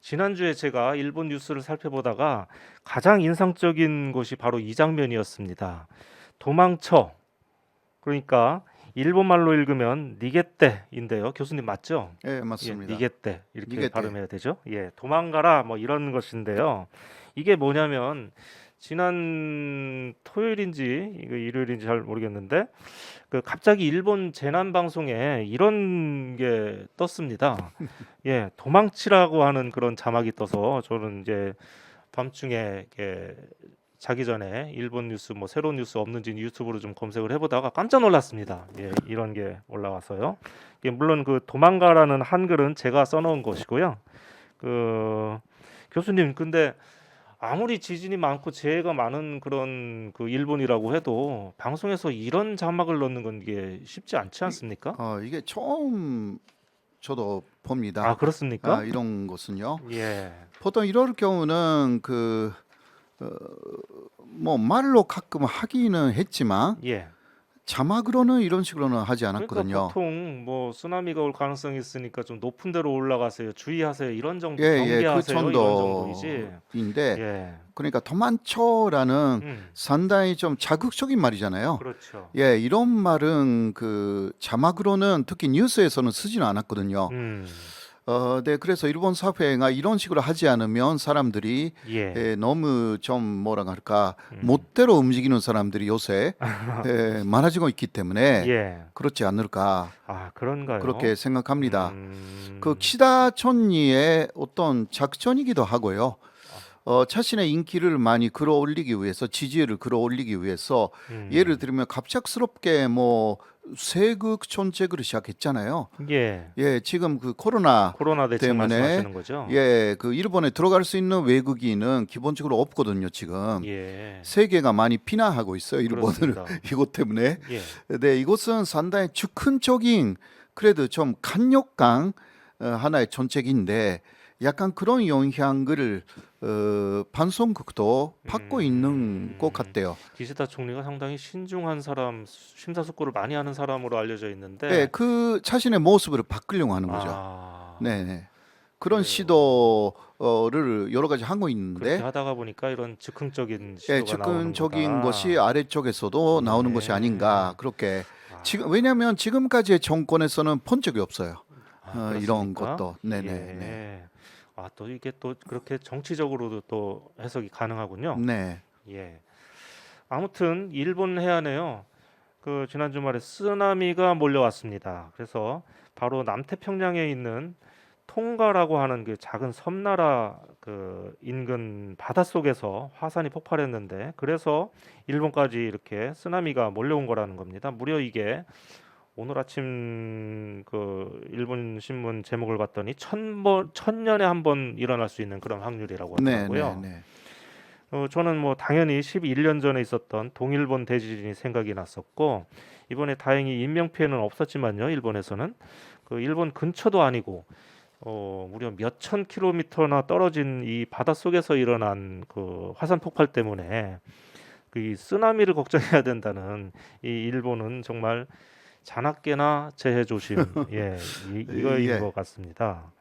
지난주에 제가 일본 뉴스를 살펴보다가 가장 인상적인 것이 바로 이 장면이었습니다. 도망쳐. 그러니까 일본 말로 읽으면 니게떼인데요. 교수님 맞죠? 예, 예, 맞습니다. 니게떼 이렇게 니게테. 발음해야 되죠. 예, 도망가라 뭐 이런 것인데요. 이게 뭐냐면 지난 토요일인지 이거 일요일인지 잘 모르겠는데 그 갑자기 일본 재난 방송에 이런 게 떴습니다. 예, 도망치라고 하는 그런 자막이 떠서 저는 이제 밤중에 이렇게 자기 전에 일본 뉴스 뭐 새로운 뉴스 없는지 유튜브로 좀 검색을 해보다가 깜짝 놀랐습니다. 예, 이런 게 올라와서요. 이게 물론 그 도망가라는 한글은 제가 써놓은 것이고요. 그 교수님, 근데 아무리 지진이 많고 재해가 많은 그런 그 일본이라고 해도 방송에서 이런 자막을 넣는 건 이게 쉽지 않지 이, 않습니까? 이게 처음 저도 아, 봅니다. 그렇습니까? 이런 것은요. 예, 보통 이럴 경우는 어, 뭐 말로 가끔 하기는 했지만 예. 자막으로는 이런 식으로는 하지 그러니까 않았거든요. 보통 뭐 쓰나미가 올 가능성이 있으니까 좀 높은 데로 올라가세요. 주의하세요. 이런 정도, 예, 예, 그 경계하세요. 이런 정도이지. 정도인데, 예. 그러니까 도만초라는 음. 상당히 좀 자극적인 말이잖아요. 그렇죠. 예, 이런 말은 그 자막으로는 특히 뉴스에서는 쓰지는 않았거든요. 음. 네, 그래서 일본 사회가 이런 식으로 하지 않으면 사람들이 예. 너무 좀 뭐라 할까 음. 멋대로 움직이는 사람들이 요새 많아지고 있기 때문에 예. 그렇지 않을까 아, 그런가요? 그렇게 생각합니다. 그 음. 키다 촌리의 어떤 작전이기도 하고요. 자신의 인기를 많이 끌어올리기 위해서 지지율을 끌어올리기 위해서 예를 음. 들면 갑작스럽게 뭐 세극 정책을 시작했잖아요. 예. 예, 지금 그 코로나 코로나 대책 때문에 말씀하시는 거죠? 예, 그 일본에 들어갈 수 있는 외국인은 기본적으로 없거든요, 지금. 예. 세계가 많이 비난하고 있어요, 일본을 그렇습니다. 이것 때문에. 예. 네, 이것은 상당히 즉흥적인 그래도 좀 강력한 하나의 정책인데 약간 그런 영향을 방송국도 받고 있는 것 같대요. 기시다 총리가 상당히 신중한 사람, 심사숙고를 많이 하는 사람으로 알려져 예, 있는데, 그 자신의 모습을 바꾸려고 하는 거죠. 아, 네, 네. 그런 그래요. 시도를 여러 가지 하고 그렇게 있는데 하다가 보니까 이런 즉흥적인 예, 시도가 나오는 즉흥적인 것이 거다. 아래쪽에서도 나오는 것이 아닌가 예. 그렇게 지금 아, 왜냐하면 지금까지의 정권에서는 본 적이 없어요. 이런 그렇습니까? 것도 네네 네. 예. 아, 또 이게 또 그렇게 정치적으로도 또 해석이 가능하군요. 네. 예. 아무튼 일본 해안에요. 그 지난 주말에 쓰나미가 몰려왔습니다. 그래서 바로 남태평양에 있는 통가라고 하는 그 작은 섬나라 그 인근 바닷속에서 화산이 폭발했는데 그래서 일본까지 이렇게 쓰나미가 몰려온 거라는 겁니다. 무려 이게 오늘 아침 그 일본 신문 제목을 봤더니 천년에 한 번 일어날 수 있는 그런 확률이라고 네, 네, 하더라고요. 네. 저는 뭐 당연히 11년 전에 있었던 동일본 대지진이 생각이 났었고 이번에 다행히 인명 피해는 없었지만요. 일본에서는 그 일본 근처도 아니고 무려 몇천 킬로미터나 떨어진 이 바닷속에서 일어난 그 화산 폭발 때문에 그이 쓰나미를 걱정해야 된다는 이 일본은 정말 자나깨나 재해 조심 이거인 예. 것 같습니다.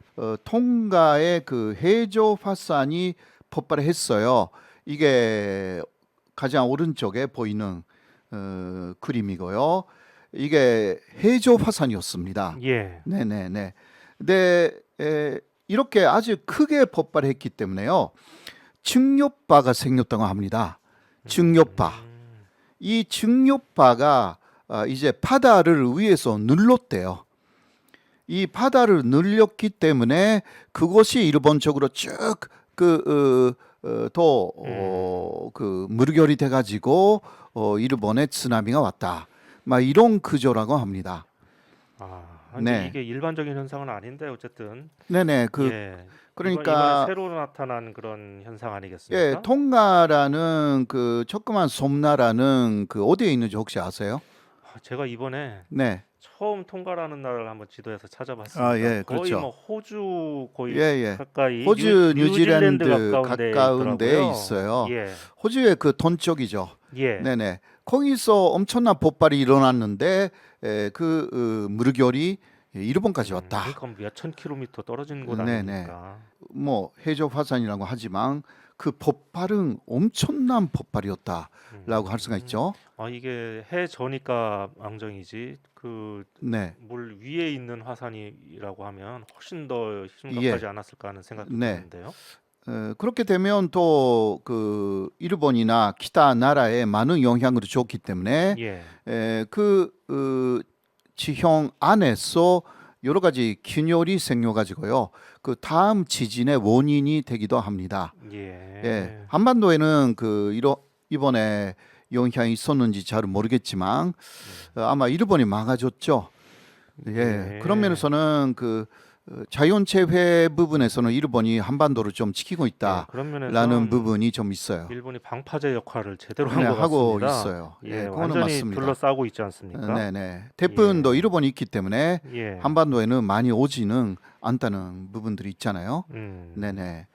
통가의 그 해저 화산이 폭발했어요. 이게 가장 오른쪽에 보이는 그림이고요. 이게 해저 화산이었습니다. 예. 네네네. 근데 이렇게 아주 크게 폭발했기 때문에요. 증류파가 생겼다고 합니다. 증류파. 음, 이 증류파가 이제 바다를 위에서 눌렀대요. 이 바다를 늘렸기 때문에 그것이 일본적으로 쭉그 물결이 돼가지고 일본에 쓰나미가 왔다. 막 이런 구조라고 합니다. 근데 네, 이게 일반적인 현상은 아닌데 어쨌든 네네. 예. 이번에 그러니까 새로 나타난 그런 현상 예, 아니겠습니까? 통가라는 그 조그만 섬나라는 그 어디에 있는지 혹시 아세요? 제가 이번에 네. 처음 통가라는 나라를 한번 지도해서 찾아봤습니다. 예, 거의 그렇죠. 뭐 호주 예, 거의 예. 가까이 호주, 뉴질랜드 뉴질랜드 가까운 데 가까운 데에 있더라고요. 있어요. 예. 호주의 그 동쪽이죠. 예. 네네. 거기서 엄청난 폭발이 일어났는데 물결이 일본까지 왔다. 그러니까 몇천 킬로미터 떨어진 곳 네네. 아닙니까? 뭐 해적 화산이라고 하지만 그 폭발은 엄청난 폭발이었다라고 할 수가 음, 있죠. 이게 해 저니까 망정이지 그 네, 물 위에 있는 화산이라고 하면 훨씬 더 예, 심각하지 않았을까 하는 생각도 네. 드는데요. 그렇게 되면 또 그 일본이나 기타 나라에 많은 영향을 줬기 때문에 예, 지형 안에서 여러 가지 균열이 생겨가지고요. 그 다음 지진의 원인이 되기도 합니다. 예, 한반도에는 이번에 영향이 있었는지 잘 모르겠지만 아마 일본이 막아줬죠. 그런 예. 면에서는 자연재해 부분에서는 일본이 한반도를 좀 지키고 예, 그런 있다라는 면에선 부분이 좀 있어요. 일본이 방파제 역할을 제대로 네, 한 것 하고 같습니다. 있어요. 예, 그거는 완전히 맞습니다. 둘러싸고 있지 않습니까? 네네. 대부분도 예, 일본이 있기 때문에 예, 한반도에는 많이 오지는 않다는 부분들이 있잖아요. 음, 네네.